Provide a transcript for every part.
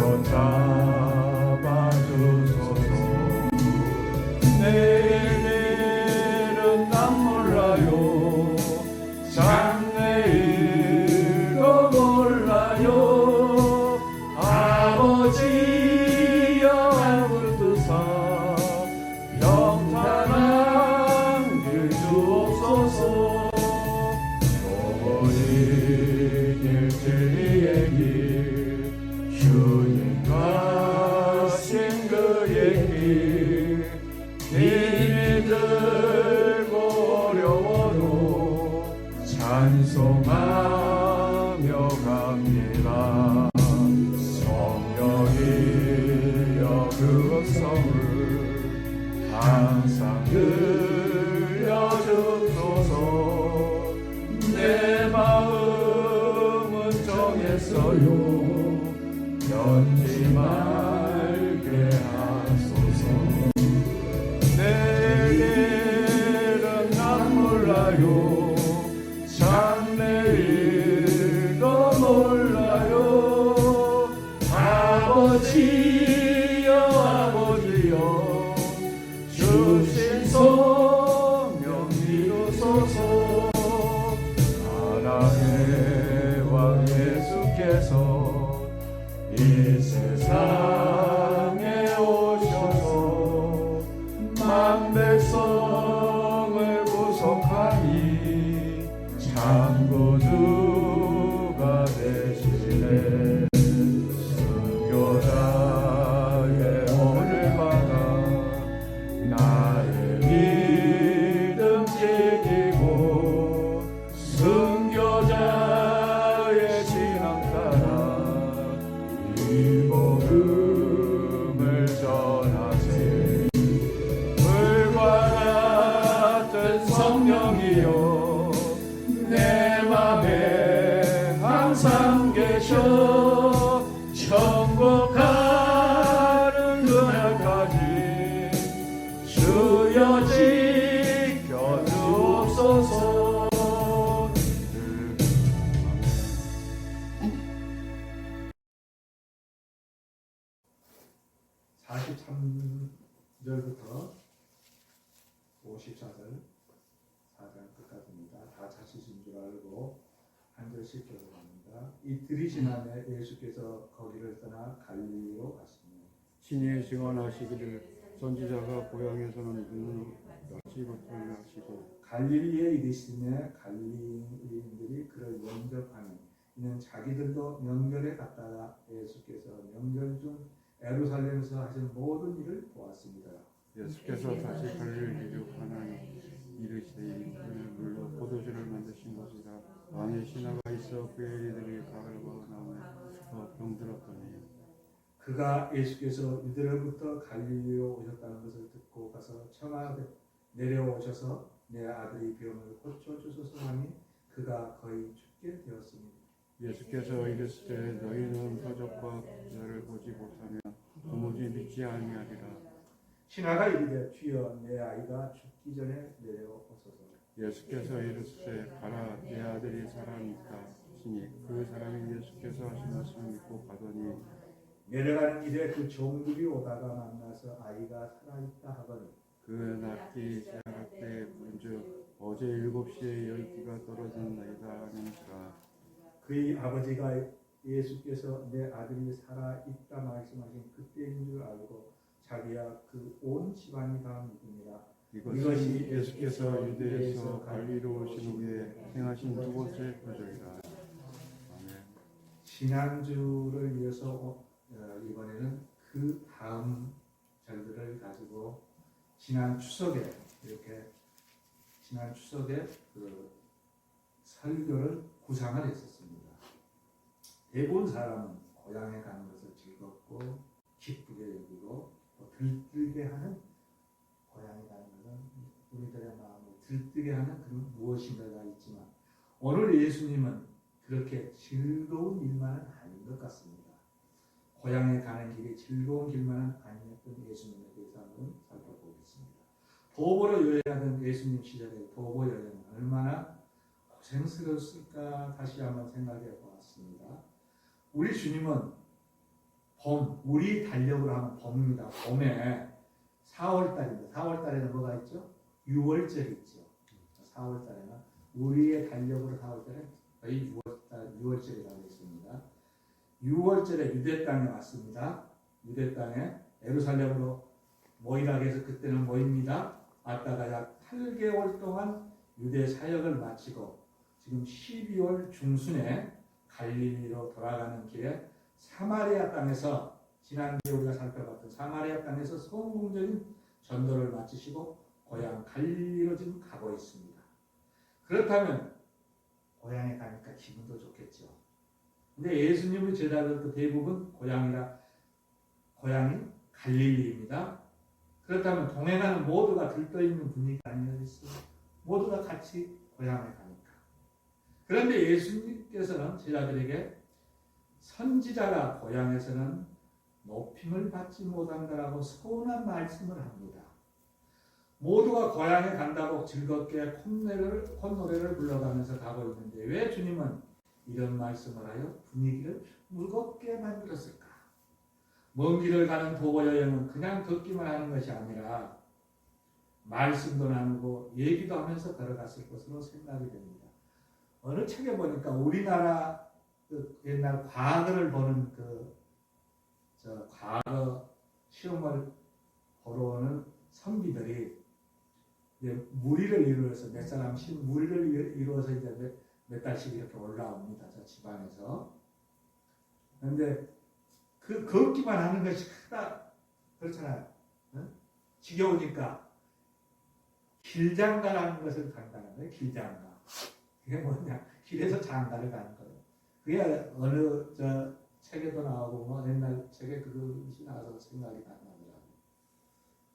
손 잡아주소서. 내일은 난 몰라요. 장래일도 몰라요. 아버지여 붙드사 평탄한 길 주옵소서. 좋은 길 진리의 길 주님 가신 그의 길 힘이 들고 어려워도 찬송하며 갑니다. 성령이여 그 음성을 항상 들려주소서. 내 마음은 정했어요. 변치 말게 하소서. 내일은 난 몰라요. 장래일도 몰라요. 아버지여 아버지여 주신 소명 이루소서. 사랑의 왕 예수께서 이 세상에 오셔서 만 백성을 구속하니 참 구주가 되시네. 순교자의 hon을 받아 나의 믿음 지키고 순교자의 신앙 따라 이 복음을 전하세. 불과 같은 성령이여 내 맘에 항상 계셔. 천국 가는 그날까지 주여 지켜주옵소서. 43절부터 54절 4장 끝까지입니다. 다 자치신 줄 알고 한 절씩 교독합니다. 이틀이 지나매 예수께서 거기를 떠나 갈릴리로 가시며 친히 증언하시기를 선지자가 고향에서는 눈을 여지 못하게 하시고 갈릴리에 이르시매 갈릴리인들이 그를 영접하니 이는 자기들도 명절에 갔다가 예수께서 명절 중 예루살렘에서 하신 모든 일을 보았습니다. 예수께서 다시 갈릴리로 가나니 이르시되 이는 물로 포도주를 만드신 것이라. 왕의 신하가 있어 그의 이들이 가을과 나무에 병들었더니 그가 예수께서 이들로부터 갈릴리로 오셨다는 것을 듣고 가서 청하되 내려오셔서 내 아들이 병을 고쳐주소서 하니 그가 거의 죽게 되었습니다. 예수께서 이르시되 너희는 표적과 기사를 보지 못하면 도무지 믿지 아니하리라. 신하가 이르되 주여 내 아이가 죽기 전에 내려오소서. 예수께서 이르시되 가라 내 아들이 살아있다 하시니 그 사람이 예수께서 하신 말씀을 믿고 가더니 내려가는 길에 그 종들이 오다가 만나서 아이가 살아있다 하거늘 그 낳기 시작할 때 문즉 어제 7시에 열기가 떨어졌나이다 하는지라. 그의 아버지가 예수께서 내 아들이 살아있다 말씀하신 그때인 줄 알고 자기야 그 온 집안이 다 믿으니라. 이것이 예수께서 유대에서 갈릴리로 오신 후에 행하신 두 번째 표적이라. 아멘. 지난주를 이어서 이번에는 그 다음 절들을 가지고 지난 추석에 그 설교를 구상을 했었습니다. 대부분 사람은 고향에 가는 것을 즐겁고 기쁘게 여기고 또 들뜨게 하는, 고향에 가는 것은 우리들의 마음을 들뜨게 하는 그런 무엇인가가 있지만 오늘 예수님은 그렇게 즐거운 일만은 아닌 것 같습니다. 고향에 가는 길이 즐거운 길만은 아니었던 예수님에 대해서 한번 살펴보겠습니다. 도보로 여행하던 예수님 시절의 도보 여행은 얼마나 고생스러웠을까 다시 한번 생각해 보았습니다. 우리 주님은 봄, 우리 달력으로 하면 봄입니다. 봄에 4월달입니다. 4월달에는 뭐가 있죠? 6월절이 있죠. 4월달에는 우리의 달력으로 4월달에 거의 6월절이라고 있습니다. 6월절에 유대 땅에 왔습니다. 유대 땅에 예루살렘으로 모이라 해서 그때는 모입니다. 왔다가 약 8개월 동안 유대 사역을 마치고 지금 12월 중순에 갈릴리로 돌아가는 길에 사마리아 땅에서 지난주에 우리가 살펴봤던 사마리아 땅에서 성공적인 전도를 마치시고 고향 갈릴리로 지금 가고 있습니다. 그렇다면 고향에 가니까 기분도 좋겠죠. 근데 예수님의 제자들도 대부분 고향이 갈릴리입니다. 그렇다면 동행하는 모두가 들떠있는 분위기가 아니겠어요? 모두가 같이 고향에 가니까. 그런데 예수님께서는 제자들에게 선지자가 고향에서는 높임을 받지 못한다라고 서운한 말씀을 합니다. 모두가 고향에 간다고 즐겁게 콧노래를 불러가면서 가고 있는데 왜 주님은 이런 말씀을 하여 분위기를 무겁게 만들었을까? 먼 길을 가는 도보 여행은 그냥 걷기만 하는 것이 아니라 말씀도 나누고 얘기도 하면서 걸어갔을 것으로 생각이 됩니다. 어느 책에 보니까 우리나라 옛날 과거를 보는 과거 시험을 보러 오는 선비들이 무리를 이루어서 몇 사람씩 무리를 이루어서 이제 몇 달씩 이렇게 올라옵니다. 저 집안에서. 그런데 그 걷기만 하는 것이 크다 그렇잖아요. 응? 지겨우니까 길장가라는 것을 간다는 거예요. 길장가. 그게 뭐냐? 길에서 장가를 가는 거예요. 그게 어느 책에도 나오고 뭐 옛날 책에 그것이 나와서 생각이 나더라고요.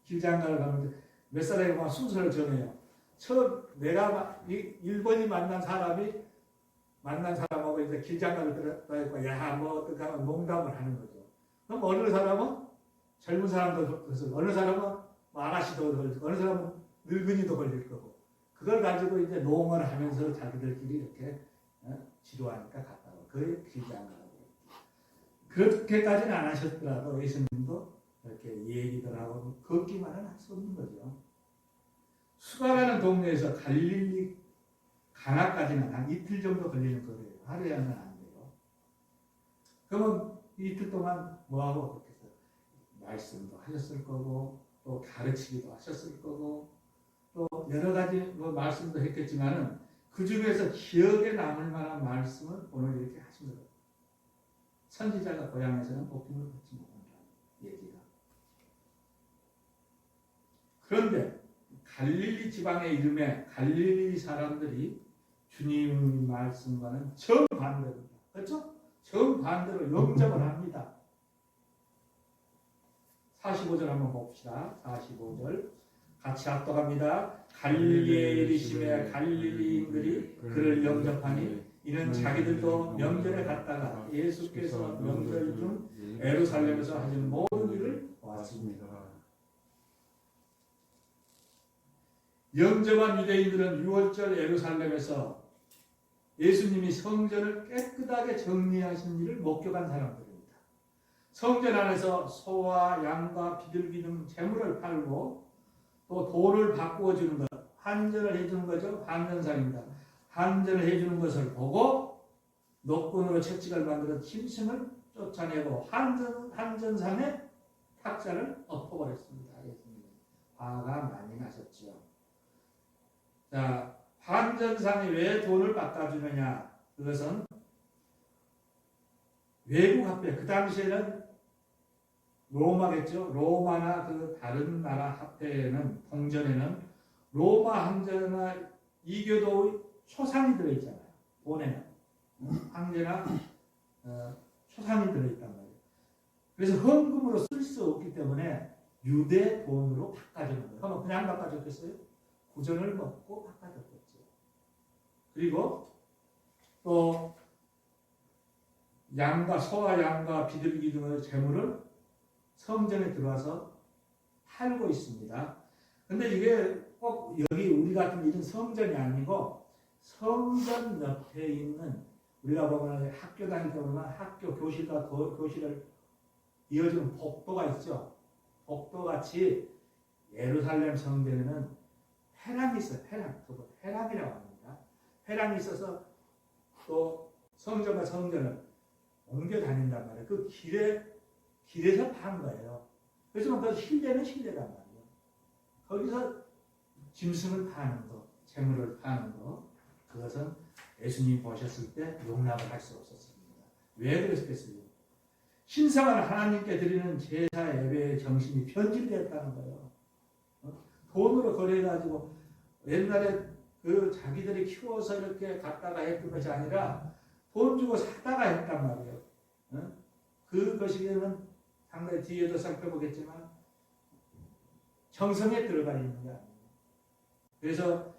길장가를 가는데 몇 사람이 막 순서를 정해요. 내가 1번이 만난 사람하고 이제 길장가를 들어있고 야 뭐 어떻게 하면 농담을 하는 거죠. 그럼 어느 사람은 젊은 사람도 그래서 어느 사람은 뭐 아가씨도 걸리고 어느 사람은 늙은이도 걸릴 거고 그걸 가지고 이제 농을 하면서 자기들끼리 이렇게 지루하니까 갔다 와. 그게 길장가라고. 그렇게까지는 안 하셨더라도 예수님도 이렇게 얘기들 하고 걷기만은 할 수 없는 거죠. 수가라는 동네에서 갈릴리 가나까지는 한 이틀 정도 걸리는 거예요. 하루에 하면 안 돼요. 그러면 이틀 동안 뭐하고 그렇겠어요? 말씀도 하셨을 거고 또 가르치기도 하셨을 거고 또 여러 가지 뭐 말씀도 했겠지만은 그 중에서 기억에 남을 만한 말씀을 오늘 이렇게 하신 거예요. 선지자가 고향에서는 복음을 받지 못한다는 얘기가. 그런데 갈릴리 지방의 이름에 갈릴리 사람들이 주님의 말씀과는 정반대입니다. 그렇죠? 정반대로 영접을 합니다. 45절 한번 봅시다. 45절 같이 합독합니다. 갈릴리에 이르심에 갈릴리인들이 그를 영접하니 이는 자기들도 명절에 갔다가 예수께서 명절 중 예루살렘에서 하신 모든 일을 보았습니다. 영접한 유대인들은 6월절 예루살렘에서 예수님이 성전을 깨끗하게 정리하신 일을 목격한 사람들입니다. 성전 안에서 소와 양과 비둘기 등 재물을 팔고 또 돈을 바꾸어 주는 것, 환전을 해주는 거죠. 환전상입니다. 환전을 해주는 것을 보고 노끈으로 채찍을 만들어 짐승을 쫓아내고 환전상에 탁자를 엎어버렸습니다. 예수님 화가 많이 나셨죠. 자, 환전상에 왜 돈을 바꿔주느냐? 그것은 외국 화폐, 그 당시에는 로마겠죠. 로마나 그 다른 나라 화폐에는 통전에는 로마 황제나 이교도의 초상이 들어있잖아요. 돈에는 황제나 초상이 들어있단 말이에요. 그래서 헌금으로 쓸 수 없기 때문에 유대 돈으로 바꿔주는 거예요. 그럼 그냥 바꿔줬겠어요? 구전을 먹고 바꿔줬겠죠. 그리고 또 소와 양과 비둘기 등의 재물을 성전에 들어와서 팔고 있습니다. 근데 이게 꼭 여기 우리 같은 이런 성전이 아니고 성전 옆에 있는 우리가 보면 학교 다닐 때 보면 학교 교실과 교실을 이어지는 복도가 있죠. 복도같이 예루살렘 성전에는 회랑이 있어요. 회랑이라고 합니다. 회랑이 있어서 또 성전과 성전을 옮겨 다닌단 말이에요. 그 길에서 파는 거예요. 그래서 그 실내는 실내란 말이에요. 거기서 짐승을 파는 거, 재물을 파는 거, 그것은 예수님 보셨을 때 용납을 할 수 없었습니다. 왜 그랬겠어요? 신성한 하나님께 드리는 제사 예배의 정신이 변질되었다는 거예요. 돈으로 거래해가지고 옛날에 그 자기들이 키워서 이렇게 갖다가 했던 것이 아니라 돈 주고 사다가 했단 말이에요. 그것이는 상당히 뒤에도 살펴보겠지만 정성에 들어가 있는 게 아니에요. 그래서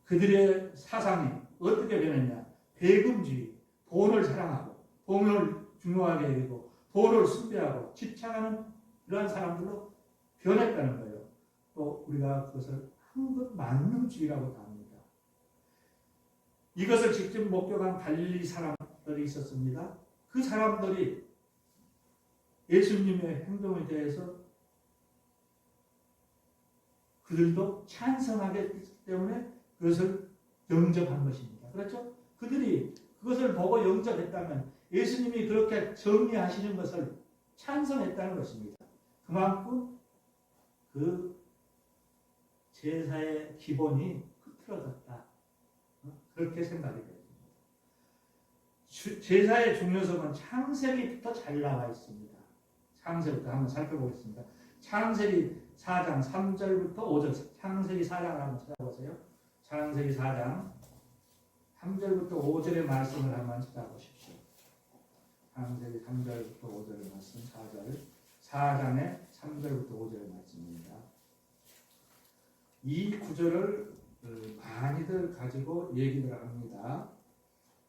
그들의 사상이 어떻게 변했냐? 배금주의, 돈을 사랑하고 돈을 중요하게 여기고 돈을 숭배하고 집착하는 그러한 사람들로 변했다는 거예요. 또 우리가 그것을 한국 만능주의라고도 합니다. 이것을 직접 목격한 갈릴리 사람들이 있었습니다. 그 사람들이 예수님의 행동에 대해서 그들도 찬성하게 했기 때문에 그것을 영접한 것입니다. 그렇죠? 그들이 그것을 보고 영접했다면 예수님이 그렇게 정리하시는 것을 찬성했다는 것입니다. 그만큼 그 제사의 기본이 흐트러졌다. 그렇게 생각이 됩니다. 제사의 중요성은 창세기부터 잘 나와 있습니다. 창세기부터 한번 살펴보겠습니다. 창세기 4장 3절부터 5절, 창세기 4장을 한번 찾아보세요. 창세기 4장 3절부터 5절의 말씀을 한번 찾아보십시오. 창세기 3절부터 5절의 말씀, 4장의 3절부터 5절의 말씀입니다. 이 구절을 많이들 가지고 얘기를 합니다.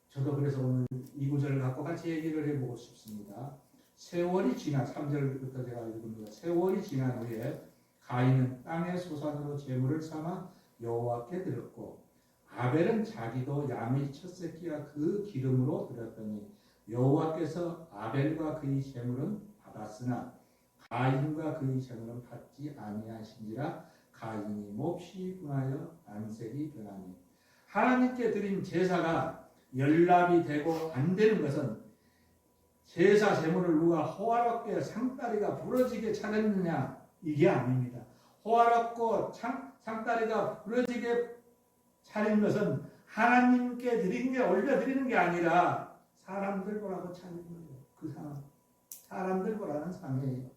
저도 그래서 오늘 이 구절을 갖고 같이 얘기를 해보고 싶습니다. 세월이 지나 3절부터 제가 읽습니다. 세월이 지난 후에 가인은 땅의 소산으로 제물을 삼아 여호와께 드렸고 아벨은 자기도 양의 첫 새끼와 그 기름으로 드렸더니 여호와께서 아벨과 그의 제물은 받았으나 가인과 그의 제물은 받지 아니하신지라 가인이 몹시 분하여 안색이 변하니 하나님께 드린 제사가 연락이 되고 안 되는 것은 제사 제물을 누가 호화롭게 상다리가 부러지게 차렸느냐 이게 아닙니다. 호화롭고 상다리가 부러지게 차린 것은 하나님께 드린 게 올려드리는 게 아니라 사람들 보라고 차린 거예요. 그 상, 사람들 보라는 상이에요.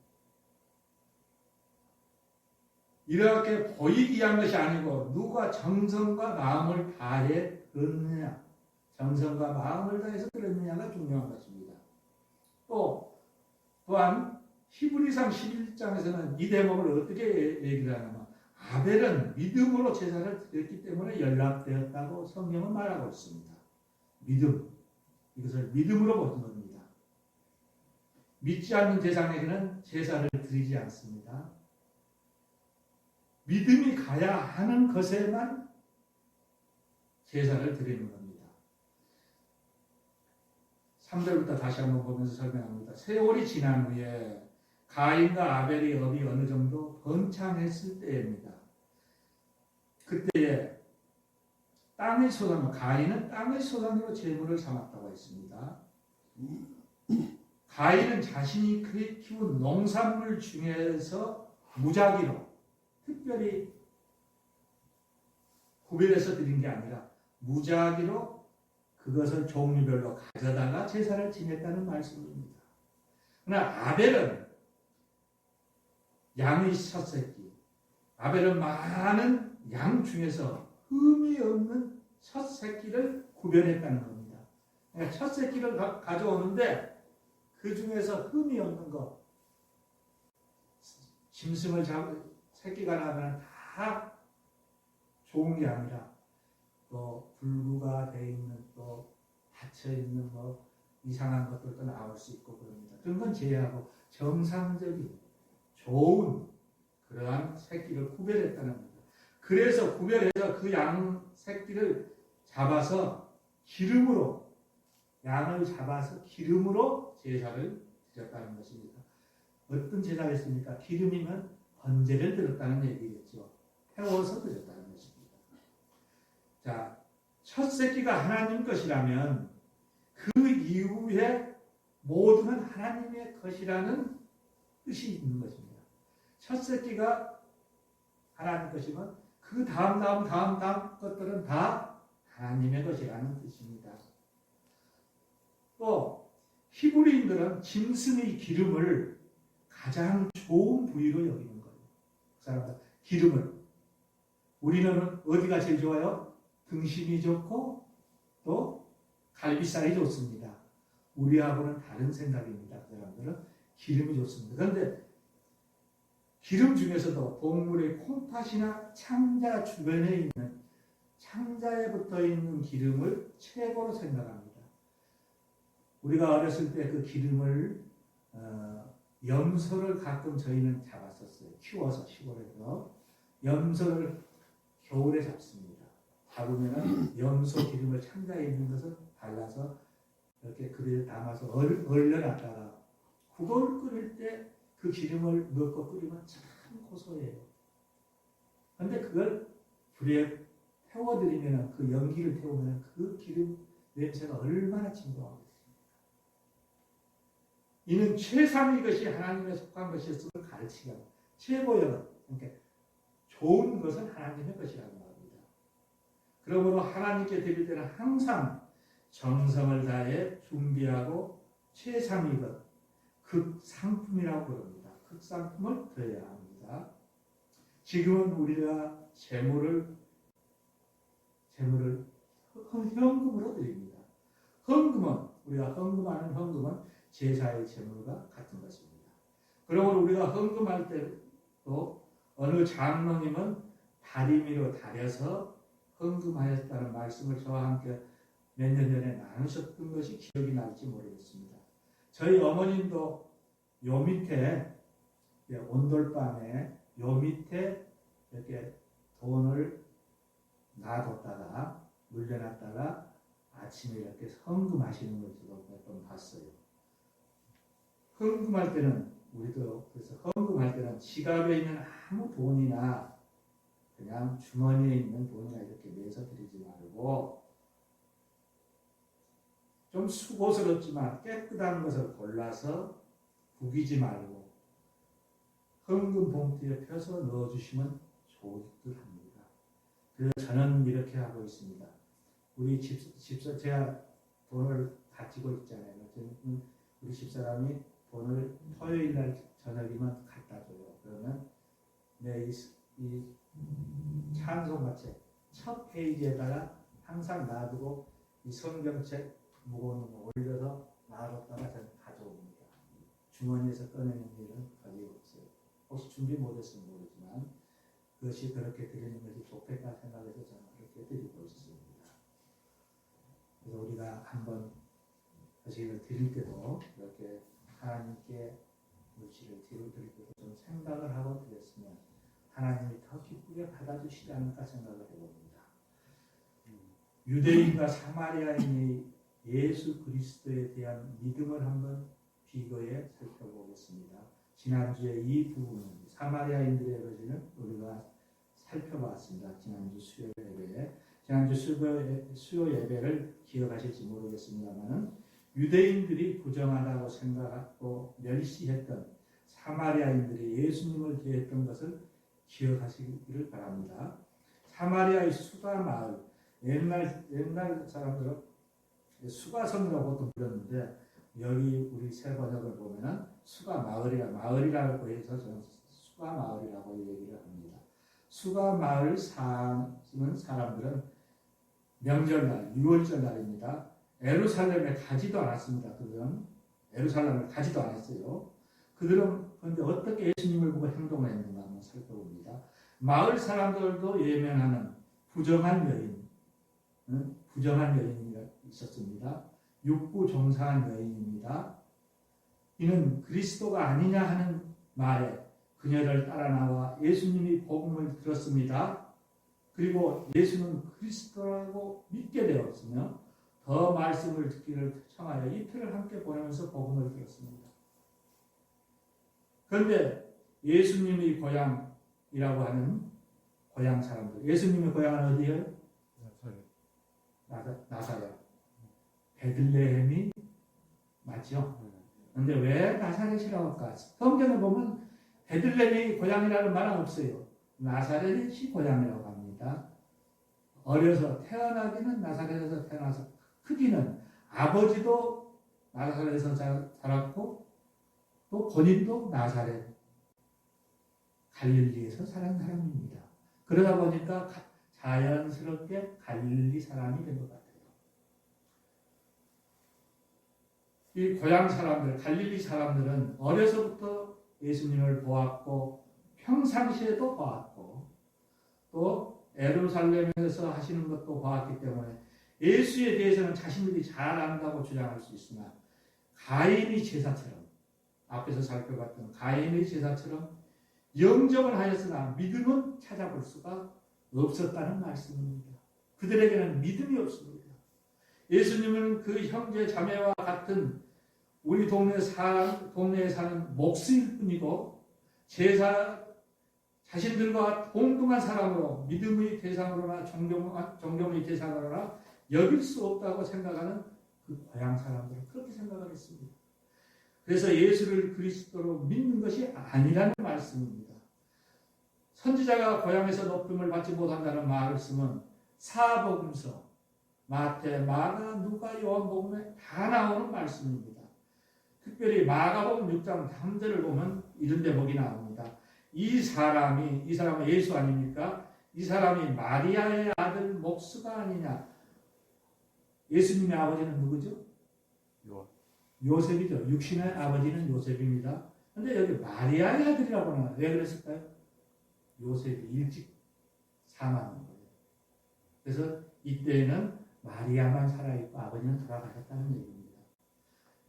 이렇게 보이기 위한 것이 아니고 누가 정성과 마음을 다해 드렸느냐, 정성과 마음을 다해서 드렸느냐가 중요한 것입니다. 또한 히브리상 11장에서는 이 대목을 어떻게 얘기를 하냐면 아벨은 믿음으로 제사를 드렸기 때문에 연락되었다고 성경은 말하고 있습니다. 믿음, 이것을 믿음으로 보는 겁니다. 믿지 않는 제사장에게는 제사를 드리지 않습니다. 믿음이 가야 하는 것에만 제사를 드리는 겁니다. 3절부터 다시 한번 보면서 설명합니다. 세월이 지난 후에 가인과 아벨의 업이 어느 정도 번창했을 때입니다. 그때에 땅의 소산, 가인은 땅의 소산으로 제물을 삼았다고 했습니다. 가인은 자신이 키운 농산물 중에서 무작위로 특별히 구별해서 드린 게 아니라 무작위로 그것을 종류별로 가져다가 제사를 지냈다는 말씀입니다. 그러나 아벨은 양의 첫 새끼, 아벨은 많은 양 중에서 흠이 없는 첫 새끼를 구별했다는 겁니다. 그러니까 첫 새끼를 가져오는데 그 중에서 흠이 없는 것, 짐승을 새끼가 나면 다 좋은 게 아니라 또 불구가 돼 있는 또 닫혀 있는 뭐 이상한 것들도 나올 수 있고 그럽니다. 그런 건 제외하고 정상적인 좋은 그러한 새끼를 구별했다는 겁니다. 그래서 구별해서 그 양 새끼를 잡아서 기름으로 양을 잡아서 기름으로 제사를 드렸다는 것입니다. 어떤 제사였습니까? 기름이면 번제를 드렸다는 얘기겠죠. 태워서 드렸다는 것입니다. 자, 첫 새끼가 하나님 것이라면 그 이후에 모두는 하나님의 것이라는 뜻이 있는 것입니다. 첫 새끼가 하나님 것이면 그 다음 것들은 다 하나님의 것이라는 뜻입니다. 또 히브리인들은 짐승의 기름을 가장 좋은 부위로 여기는 거예요. 그 사람들 기름을. 우리는 어디가 제일 좋아요? 등심이 좋고 또 갈비살이 좋습니다. 우리하고는 다른 생각입니다. 그 사람들은 기름이 좋습니다. 그런데 기름 중에서도 동물의 콩팥이나 창자 주변에 있는 창자에 붙어 있는 기름을 최고로 생각합니다. 우리가 어렸을 때 그 기름을 염소를 가끔 저희는 잡았었어요. 키워서 시골에서 염소를 겨울에 잡습니다. 잡으면은 염소 기름을 창자에 있는 것을 발라서 이렇게 그릇에 담아서 얼려놨다가 국을 끓일 때 그 기름을 넣고 끓이면 참 고소해요. 그런데 그걸 불에 태워드리면 그 연기를 태우면 그 기름 냄새가 얼마나 진동하겠습니까? 이는 최상의 것이 하나님의 속한 것이었음을 가르치기 합니다. 최고의 것, 그러니까 좋은 것은 하나님의 것이라고 합니다. 그러므로 하나님께 드릴 때는 항상 정성을 다해 준비하고 최상의 것, 극상품이라고 부릅니다. 극상품을 드려야 합니다. 지금은 우리가 재물을 현금으로 드립니다. 헌금은 우리가 헌금하는 헌금은 제사의 제물과 같은 것입니다. 그러므로 우리가 헌금할 때도 어느 장로님은 다리미로 다려서 헌금하였다는 말씀을 저와 함께 몇 년 전에 나누셨던 것이 기억이 날지 모르겠습니다. 저희 어머님도 요 밑에 온돌방에 요 밑에 이렇게 돈을 놔뒀다가 물려놨다가 아침에 이렇게 헌금하시는 걸 제가 몇 번 봤어요. 헌금할 때는 우리도 그래서 헌금할 때는 지갑에 있는 아무 돈이나 그냥 주머니에 있는 돈이나 이렇게 내서 드리지 말고 좀 수고스럽지만 깨끗한 것을 골라서 구기지 말고 헌금 봉투에 펴서 넣어주시면 좋을 듯 합니다. 그래서 저는 이렇게 하고 있습니다. 우리 집사 제가 돈을 가지고 있잖아요. 우리 집사람이 돈을 토요일 날 저녁이면 갖다 줘요. 그러면 내 이 찬송가책 첫 페이지에다가 항상 놔두고 이 성경책 무거운 거 올려서 놔뒀다가 저는 가져옵니다. 주머니에서 꺼내는 일은 거의 없어요. 혹시 준비 못했으면 모르지만 그것이 그렇게 드리는 것이 좋겠다 생각해서 저는 그렇게 드리고 있습니다. 그래서 우리가 한번 것을 드릴 때도 이렇게 하나님께 물질을 드릴 때도 좀 생각을 하고 드렸으면 하나님이 더 기쁘게 받아주시지 않을까 생각을 해봅니다. 유대인과 사마리아인의 예수 그리스도에 대한 믿음을 한번 비교해 살펴보겠습니다. 지난주에 이 부분은 사마리아인들의 것을 우리가 살펴봤습니다. 지난주 수요 예배에. 지난주 수요 예배를 기억하실지 모르겠습니다만 유대인들이 부정하다고 생각하고 멸시했던 사마리아인들이 예수님을 대했던 것을 기억하시기를 바랍니다. 사마리아의 수가 마을, 옛날 사람들은 수가성이라고도 불렀는데 여기 우리 새 번역을 보면은 수가 마을이라고 해서 저는 수가 마을이라고 얘기를 합니다. 수가 마을 사는 사람들은 명절날, 6월절 날입니다. 예루살렘에 가지도 않았습니다. 그들은 예루살렘을 가지도 않았어요. 그들은 그런데 어떻게 예수님을 보고 행동을 했는가 한번 살펴봅니다. 마을 사람들도 예면하는 부정한 여인이 있었습니다. 육부종사한 여인입니다. 이는 그리스도가 아니냐 하는 말에 그녀를 따라 나와 예수님이 복음을 들었습니다. 그리고 예수는 그리스도라고 믿게 되었으며 더 말씀을 듣기를 청하여 이틀을 함께 보내면서 복음을 들었습니다. 그런데 예수님의 고향이라고 하는 고향 사람들, 예수님의 고향은 어디예요? 나사렛. 베들레헴이 맞죠? 그런데 왜 나사렛이라고 할까? 성경에 보면 베들레헴이 고향이라는 말은 없어요. 나사렛이 고향이라고 합니다. 어려서 태어나기는 나사렛에서 태어나서 크기는 아버지도 나사렛에서 자랐고 또 본인도 나사렛 갈릴리에서 자란 사람입니다. 그러다 보니까 자연스럽게 갈릴리 사람이 된 것 같아요. 이 고향 사람들, 갈릴리 사람들은 어려서부터 예수님을 보았고 평상시에도 보았고 또 예루살렘에서 하시는 것도 보았기 때문에 예수에 대해서는 자신들이 잘 안다고 주장할 수 있으나 가인의 제사처럼 앞에서 살펴봤던 가인의 제사처럼 영접을 하였으나 믿음은 찾아볼 수가 없었다는 말씀입니다. 그들에게는 믿음이 없습니다. 예수님은 그 형제 자매와 같은 우리 동네에 사는 목수일 뿐이고 자신들과 동등한 사람으로 믿음의 대상으로나 존경의 대상으로나 여길 수 없다고 생각하는 그 고향 사람들은 그렇게 생각하겠습니다. 그래서 예수를 그리스도로 믿는 것이 아니라는 말씀입니다. 선지자가 고향에서 높임을 받지 못한다는 말씀은 사복음서, 마태, 마가, 누가, 요한복음에 다 나오는 말씀입니다. 특별히 마가복음 6장 3절을 보면 이런 대목이 나옵니다. 이 사람은 예수 아닙니까? 이 사람이 마리아의 아들 목수가 아니냐. 예수님의 아버지는 누구죠? 요셉이죠. 육신의 아버지는 요셉입니다. 그런데 여기 마리아의 아들이라고 하는 왜 그랬을까요? 요셉이 일찍 사망한 거예요. 그래서 이때에는 마리아만 살아있고 아버지는 돌아가셨다는 얘기입니다.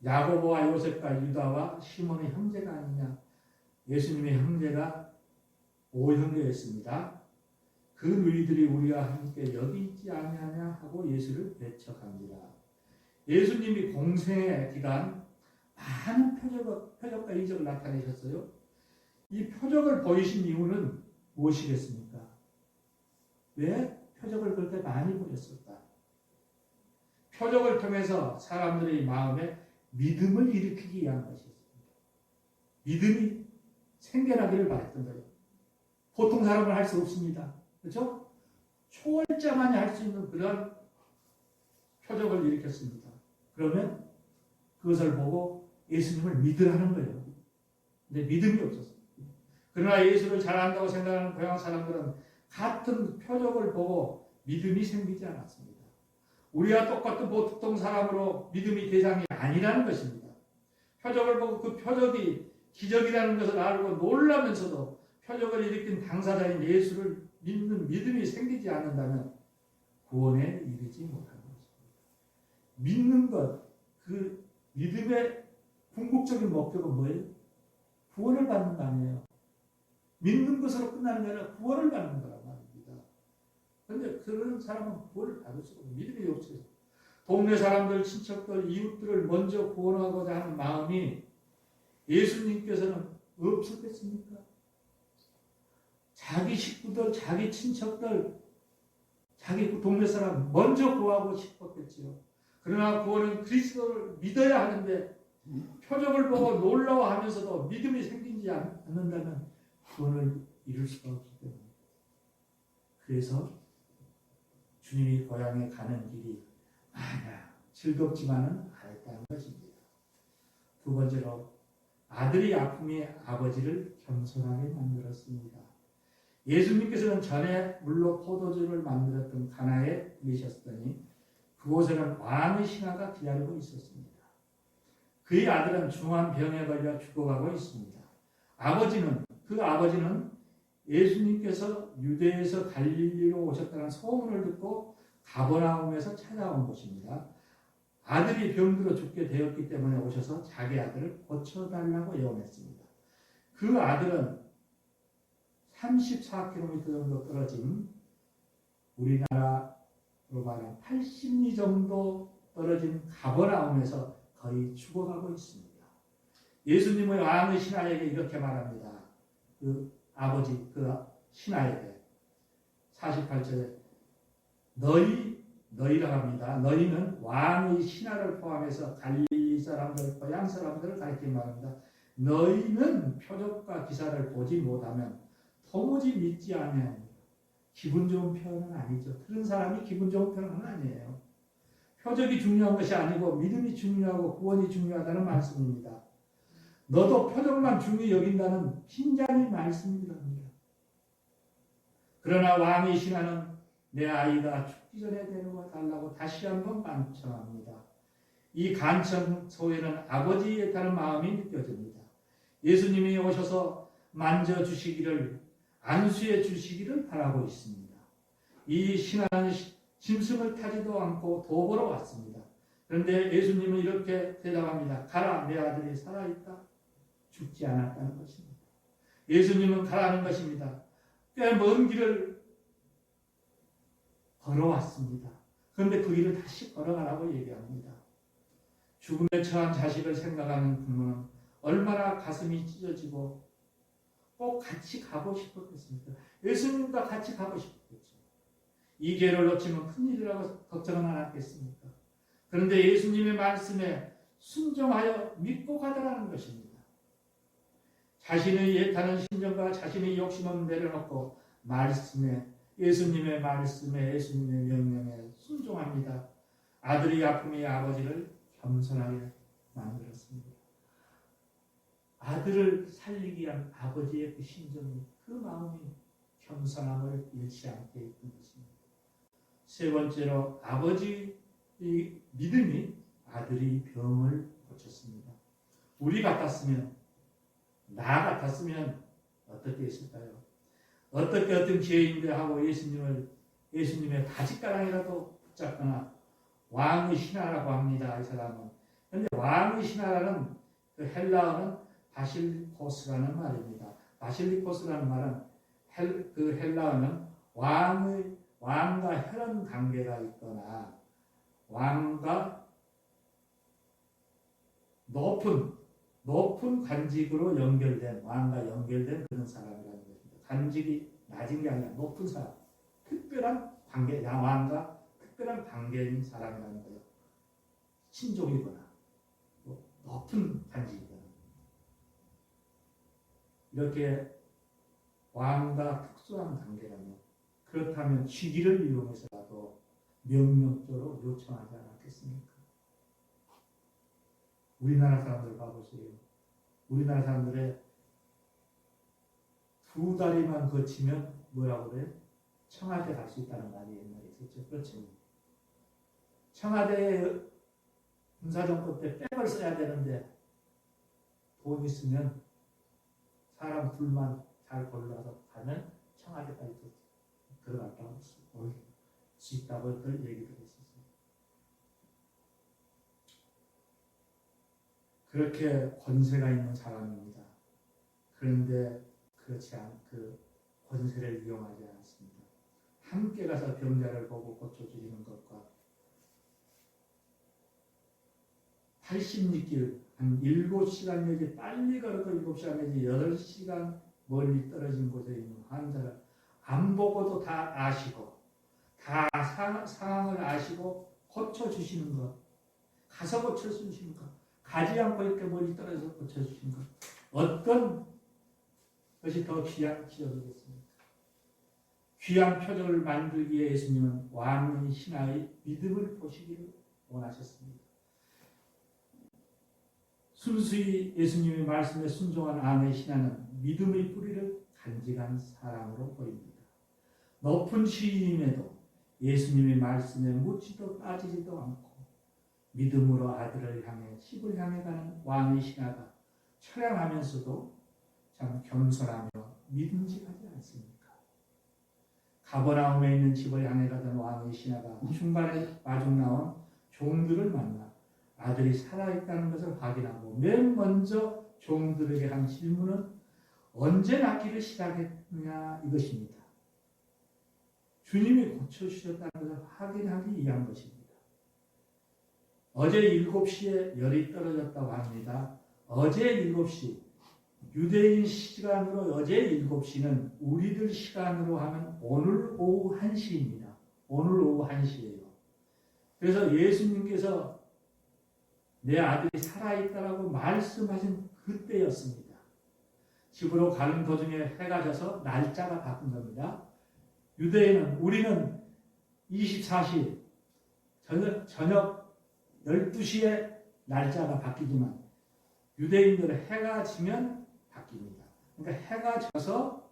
야고보와 요셉과 유다와 시몬의 형제가 아니냐. 예수님의 형제가 5형제였습니다. 그 너희들이 우리와 함께 여기 있지 아니하냐 하고 예수를 배척합니다. 예수님이 공생의 기간 많은 표적과 이적을 나타내셨어요. 이 표적을 보이신 이유는 무엇이겠습니까? 왜 표적을 그렇게 많이 보였을까? 표적을 통해서 사람들의 마음에 믿음을 일으키기 위한 것이었습니다. 믿음이 생겨나기를 바랬던 거예요. 보통 사람은 할 수 없습니다. 그렇죠? 초월자만이 할 수 있는 그런 표적을 일으켰습니다. 그러면 그것을 보고 예수님을 믿으라는 거예요. 근데 믿음이 없었어요. 그러나 예수를 잘 안다고 생각하는 고향 사람들은 같은 표적을 보고 믿음이 생기지 않았습니다. 우리와 똑같은 보통 사람으로 믿음이 대상이 아니라는 것입니다. 표적을 보고 그 표적이 기적이라는 것을 알고 놀라면서도 표적을 일으킨 당사자인 예수를 믿는 믿음이 생기지 않는다면 구원에 이르지 못하는 것입니다. 믿는 것, 그 믿음의 궁극적인 목적은 뭐예요? 구원을 받는 거 아니에요. 믿는 것으로 끝나는 게 아니라 구원을 받는 거란 말입니다. 그런데 그런 사람은 구원을 받을 수가 없어요. 믿음이 없어요. 동네 사람들, 친척들, 이웃들을 먼저 구원하고자 하는 마음이 예수님께서는 없었겠습니까? 자기 식구들, 자기 친척들, 자기 동네 사람 먼저 구하고 싶었겠지요. 그러나 구원은 그리스도를 믿어야 하는데 표적을 보고 놀라워하면서도 믿음이 생기지 않는다면 구원을 이룰 수가 없기 때문에. 그래서 주님이 고향에 가는 길이 즐겁지만은 않았다는 것입니다. 두 번째로 아들의 아픔이 아버지를 겸손하게 만들었습니다. 예수님께서는 전에 물로 포도주를 만들었던 가나에 계셨더니 그곳에는 왕의 신하가 기다리고 있었습니다. 그의 아들은 중한 병에 걸려 죽어가고 있습니다. 그 아버지는 예수님께서 유대에서 갈릴리로 오셨다는 소문을 듣고 가버나움에서 찾아온 곳입니다. 아들이 병들어 죽게 되었기 때문에 오셔서 자기 아들을 고쳐달라고 예언했습니다. 그 아들은 34km 정도 떨어진 우리나라로 말하면 80리 정도 떨어진 가버나움에서 거의 죽어가고 있습니다. 예수님의 왕의 신하에게 이렇게 말합니다. 그 아버지 그 신하에게 48절에 너희라고 합니다. 너희는 왕의 신하를 포함해서 갈릴리 사람들, 고향 사람들을 가리켜 말합니다. 너희는 표적과 기사를 보지 못하면 도무지 믿지 않으면 기분 좋은 표현은 아니죠. 들은 사람이 기분 좋은 표현은 아니에요. 표적이 중요한 것이 아니고 믿음이 중요하고 구원이 중요하다는 말씀입니다. 너도 표적만 중요히 여긴다는 빈잔이 말씀입니다. 그러나 왕의 신하는 내 아이가 죽기 전에 데려와 달라고 다시 한번 간청합니다. 이 간청 소에는 아버지에 따른 마음이 느껴집니다. 예수님이 오셔서 만져주시기를, 안수해 주시기를 바라고 있습니다. 이 신하는 짐승을 타지도 않고 도보러 왔습니다. 그런데 예수님은 이렇게 대답합니다. 가라, 내 아들이 살아있다. 죽지 않았다는 것입니다. 예수님은 가라는 것입니다. 꽤 먼 길을 걸어왔습니다. 그런데 그 길을 다시 걸어가라고 얘기합니다. 죽음에 처한 자식을 생각하는 부모는 얼마나 가슴이 찢어지고 꼭 같이 가고 싶었겠습니까? 예수님과 같이 가고 싶었겠죠. 이 기회를 놓치면 큰일이라고 걱정은 안 했겠습니까? 그런데 예수님의 말씀에 순종하여 믿고 가더라는 것입니다. 자신의 예타는 심정과 자신의 욕심은 내려놓고 예수님의 말씀에 예수님의 명령에 순종합니다. 아들의 아픔이 아버지를 겸손하게 만들었습니다. 아들을 살리기 위한 아버지의 그 심정이, 그 마음이 겸손함을 잃지 않게 했던 것입니다. 세 번째로 아버지의 믿음이 아들의 병을 고쳤습니다. 우리 같았으면, 나 같았으면 어떻게 했을까요? 어떻게 어떤 죄인데 하고 예수님의 바짓가랑이라도 붙잡거나 왕의 신하라고 합니다. 이 사람은. 그런데 왕의 신하라는 그 헬라어는 바실리코스라는 말입니다. 바실리코스라는 말은 그 헬라어는 왕과 혈연 관계가 있거나 왕과 높은 관직으로 연결된, 왕과 연결된 그런 사람이라는 것입니다. 관직이 낮은 게 아니라 높은 사람, 특별한 관계, 왕과 특별한 관계인 사람이라는 거예요. 친족이거나 높은 관직이거나 이렇게 왕과 특수한 관계라면, 그렇다면 직위를 이용해서라도 명령적으로 요청하지 않았겠습니까? 우리나라 사람들 봐보세요. 우리나라 사람들의 2다리만 거치면 뭐라고 그래요? 청와대 갈 수 있다는 말이 옛날에 있었죠. 그렇죠. 청와대 군사정권 때 백을 써야 되는데 돈 있으면 사람 둘만 잘 골라서 가면 청와대까지 들어갔다 올 수 있다고 들 얘기를 했었어요. 그렇게 권세가 있는 사람입니다. 그런데 그 권세를 이용하지 않았습니다. 함께 가서 병자를 보고 고쳐주시는 것과 80리길 한 7시간 내지 빨리 걸어서 7시간 내지 8시간 멀리 떨어진 곳에 있는 환자를 안 보고도 다 아시고 다 상황을 아시고 고쳐주시는 것, 가서 고쳐주시는 것, 가지 않고 이렇게 멀리 떨어져서 고쳐주시는 것, 어떤 것이 더 귀한 기적이겠습니까? 귀한 표적을 만들기 위해 예수님은 왕의 신하의 믿음을 보시기를 원하셨습니다. 순수히 예수님의 말씀에 순종한 왕의 신하는 믿음의 뿌리를 간직한 사람으로 보입니다. 높은 시인임에도 예수님의 말씀에 묻지도 따지지도 않고 믿음으로 아들을 향해 집을 향해 가는 왕의 신하가 처량하면서도 참 겸손하며 믿음직하지 않습니까? 가버나움에 있는 집을 향해 가던 왕의 신하가 중간에 마중 나온 종들을 만나 아들이 살아있다는 것을 확인하고 맨 먼저 종들에게 한 질문은 언제 낫기를 시작했느냐 이것입니다. 주님이 고쳐주셨다는 것을 확인하기 위한 것입니다. 어제 7시에 열이 떨어졌다고 합니다. 어제 7시 유대인 시간으로 어제 7시는 우리들 시간으로 하면 오늘 오후 1시입니다. 오늘 오후 1시예요. 그래서 예수님께서 내 아들이 살아있다라고 말씀하신 그때였습니다. 집으로 가는 도중에 해가 져서 날짜가 바뀐 겁니다. 유대인은 우리는 24시 저녁 12시에 날짜가 바뀌지만 유대인들은 해가 지면 바뀝니다. 그러니까 해가 져서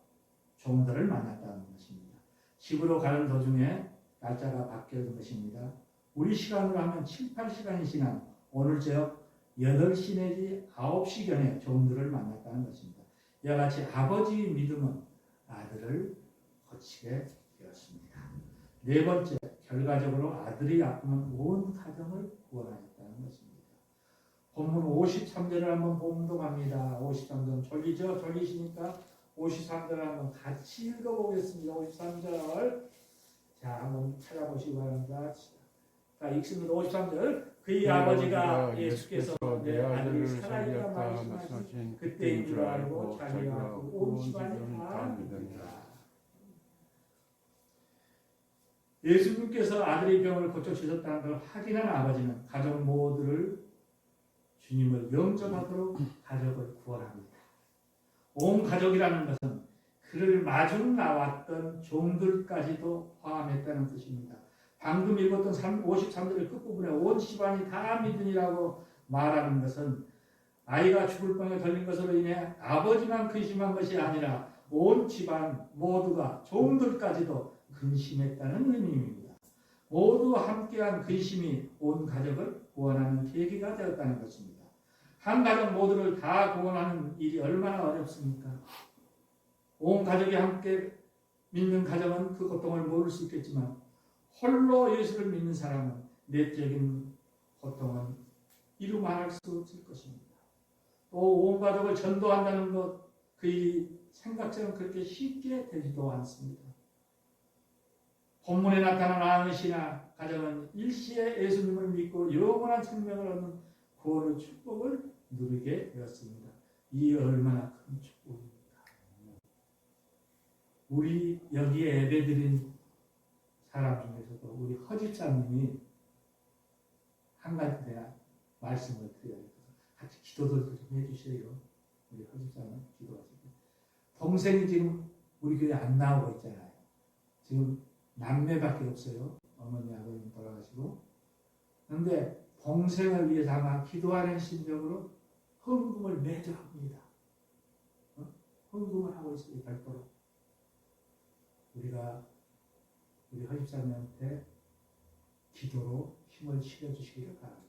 종들을 만났다는 것입니다. 집으로 가는 도중에 날짜가 바뀌는 것입니다. 우리 시간으로 하면 7, 8시간이 지난 오늘 저녁 8시 내지 9시경에 종들을 만났다는 것입니다. 이와 같이 아버지의 믿음은 아들을 거치게 되었습니다. 네 번째, 결과적으로 아들이 아프면 온 가정을 구원하였다는 것입니다. 본문 53절을 한번 봉독합니다. 53절 졸리죠? 졸리시니까 53절을 한번 같이 읽어보겠습니다. 53절 자 한번 찾아보시기 바랍니다. 자 읽습니다. 53절 그의 아버지가 예수께서 내 아들이 살아있다 말씀하신 그때인 줄 알고 자기와 온 집안이 다 믿으니라. 예수님께서 아들의 병을 고쳐주셨다는 걸 확인한 아버지는 가족 모두를 주님을 영접하도록 가족을 구원합니다. 온 가족이라는 것은 그를 마중 나왔던 종들까지도 포함했다는 뜻입니다. 방금 읽었던 53절의 끝부분에 온 집안이 다 믿으니라고 말하는 것은 아이가 죽을 병에 걸린 것으로 인해 아버지만 근심한 것이 아니라 온 집안 모두가 종들까지도 근심했다는 의미입니다. 모두 함께한 근심이 온 가족을 구원하는 계기가 되었다는 것입니다. 한 가족 모두를 다 구원하는 일이 얼마나 어렵습니까? 온 가족이 함께 믿는 가정은 그 고통을 모를 수 있겠지만 홀로 예수를 믿는 사람은 내적인 고통은 이루 말할 수 없을 것입니다. 또 온 가족을 전도한다는 것, 그 일이 생각처럼 그렇게 쉽게 되지도 않습니다. 본문에 나타난 아흔이나 가정은 일시에 예수님을 믿고 영원한 생명을 얻는 구원의 축복을 누리게 되었습니다. 이 얼마나 큰 축복입니까? 우리 여기에 예배드린 사람 중에서도 우리 허집사님이 한 가지 내가 말씀을 드려야 돼서 같이 기도도 좀 해주세요. 우리 허집사님 기도하시고 동생이 지금 우리 교회 안 나오고 있잖아요. 지금 남매밖에 없어요. 어머니 아버님 돌아가시고. 그런데 동생을 위해서 아마 기도하는 심정으로 헌금을 매주 합니다. 헌금을 하고 있어요. 별도로. 우리가 우리 허집사님한테 기도로 힘을 실어주시기를 바랍니다.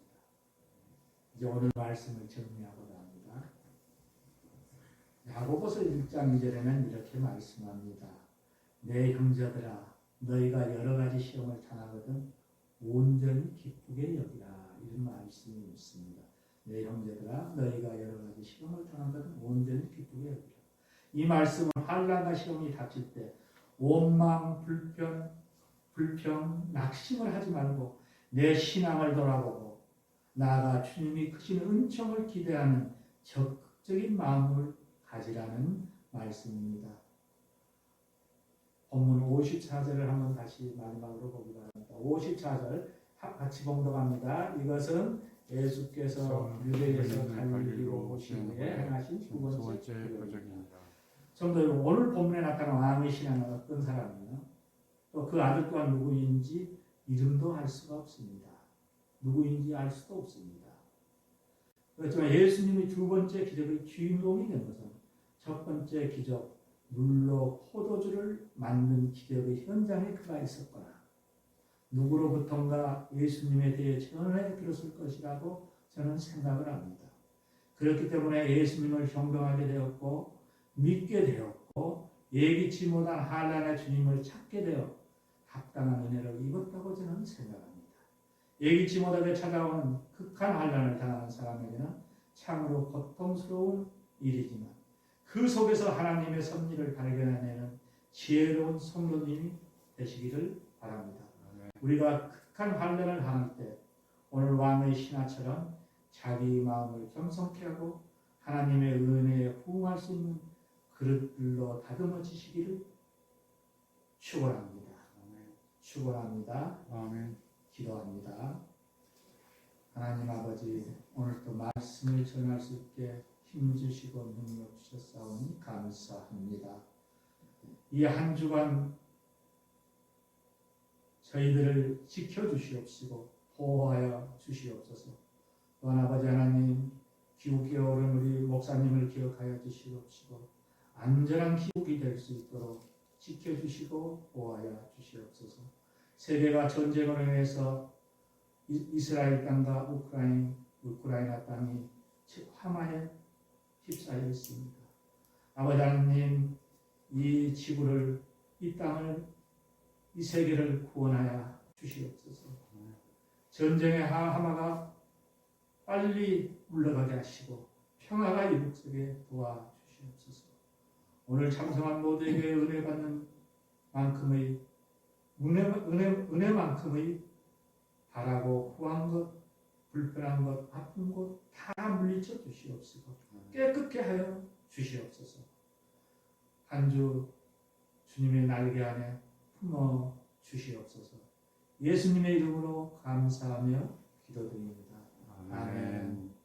이제 오늘 말씀을 정리하고자 합니다. 야고보서 1장 2절에는 이렇게 말씀합니다. 내 형제들아 너희가 여러 가지 시험을 당하거든 온전히 기쁘게 여기라. 이런 말씀이 있습니다. 내 형제들아 너희가 여러 가지 시험을 당하거든 온전히 기쁘게 여기라. 이 말씀은 환난과 시험이 닥칠 때 원망, 불평, 낙심을 하지 말고 내 신앙을 돌아보고 나아가 주님이 크신 은총을 기대하는 적극적인 마음을 가지라는 말씀입니다. 본문 54절을 한번 다시 마지막으로 보기 바랍니다. 54절 같이 봉독합니다. 이것은 예수께서 유대에서 갈릴리로 오신 후에 행하신 두 번째 표적입니다. 성도 여러분, 오늘 본문에 나타난 왕의 신앙은 어떤 사람이며 또 그 아들 또한 누구인지 이름도 알 수가 없습니다. 누구인지 알 수도 없습니다. 그렇지만 예수님이 두 번째 기적의 주인공이 된 것은 첫 번째 기적 물로 포도주를 만든 기적의 현장에 그가 있었거나 누구로부턴가 예수님에 대해 전해 들었을 것이라고 저는 생각을 합니다. 그렇기 때문에 예수님을 존경하게 되었고 믿게 되었고 예기치 못한 환난의 주님을 찾게 되어 합당한 은혜를 입었다고 저는 생각합니다. 예기치 못하게 찾아오는 극한 환난을 당하는 사람에게는 참으로 고통스러운 일이지만 그 속에서 하나님의 섭리를 발견해내는 지혜로운 성도님이 되시기를 바랍니다. 우리가 극한 환난을 당할 때 오늘 왕의 신하처럼 자기 마음을 겸손케 하고 하나님의 은혜에 호응할 수 있는 그릇들로 다듬어지시기를 축원합니다. 축원합니다. 아멘. 기도합니다. 하나님 아버지, 오늘도 말씀을 전할 수 있게 힘주시고 능력 주셨사오니 감사합니다. 이 한 주간 저희들을 지켜주시옵시고 보호하여 주시옵소서. 또한 아버지 하나님, 기국에 오른 우리 목사님을 기억하여 주시옵시고 안전한 기국이 될 수 있도록 지켜주시고 보호하여 주시옵소서. 세계가 전쟁으로 인해서 이스라엘 땅과 우크라이나 땅이 화만에 휩싸여 있습니다. 아버지 하나님, 이 지구를, 이 땅을, 이 세계를 구원하여 주시옵소서. 전쟁의 하마가 빨리 물러가게 하시고 평화가 이룩되게 도와주시옵소서. 오늘 참석한 모두에게 은혜 받는 만큼의 은혜만큼의 바라고 구한 것, 불편한 것, 아픈 것 다 물리쳐 주시옵시고 깨끗게 하여 주시옵소서. 한 주 주님의 날개 안에 품어 주시옵소서. 예수님의 이름으로 감사하며 기도드립니다. 아멘.